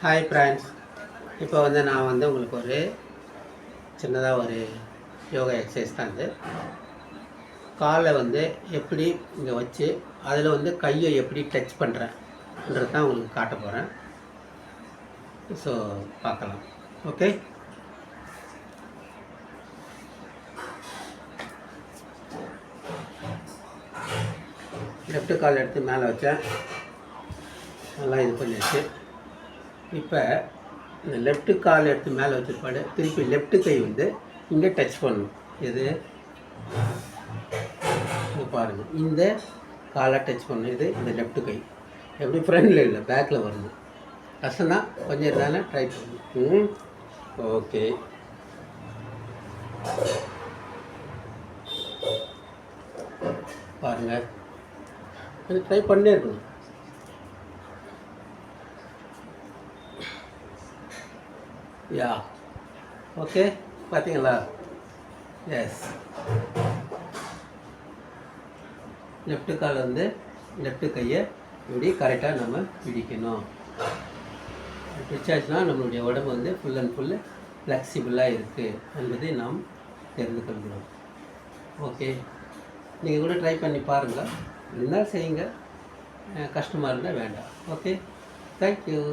Hi friends. இப்போ நான் உங்களுக்கு ஒரு சின்னதாக ஒரு யோகா எக்ஸசைஸ் தான். காலை எப்படி இங்கே வச்சு அதில் கையை எப்படி டச் பண்ணுறேன்ன்றது தான் உங்களுக்கு காட்ட போகிறேன். ஸோ பார்க்கலாம். ஓகே, லெஃப்ட்டு கால் எடுத்து மேலே வச்சேன், நல்லா இது பண்ணிடுச்சு. இப்போ இந்த லெஃப்ட்டு கால் எடுத்து மேலே வச்சுருப்பாடு, திருப்பி லெஃப்ட்டு கை இங்கே டச் பண்ணணும். இது பாருங்கள், இந்த காலை டச் பண்ணணும். இது இந்த லெஃப்ட்டு கை எப்படி ஃப்ரண்டில் இல்லை பேக்கில் வரணும். கஷ்டம்னா கொஞ்சம் இருந்தானே ட்ரை பண்ணணும். ஓகே, பாருங்கள், கொஞ்சம் ட்ரை பண்ணே இருக்கணும். யா, ஓகே, பார்த்தீங்களா? எஸ், லெஃப்ட்டு கால் லெஃப்ட்டு கையை இப்படி கரெக்டாக நம்ம பிடிக்கணும். பிடிச்சாச்சுன்னா நம்மளுடைய உடம்பு ஃபுல் அண்ட் ஃபுல்லு ஃப்ளெக்சிபிளாக இருக்குது என்பதை நாம் தெரிந்து கொள்கிறோம். ஓகே, நீங்கள் கூட ட்ரை பண்ணி பாருங்கள். இருந்தால் செய்யுங்க, கஷ்டமாக இருந்தால் வேண்டாம். Okay, thank you.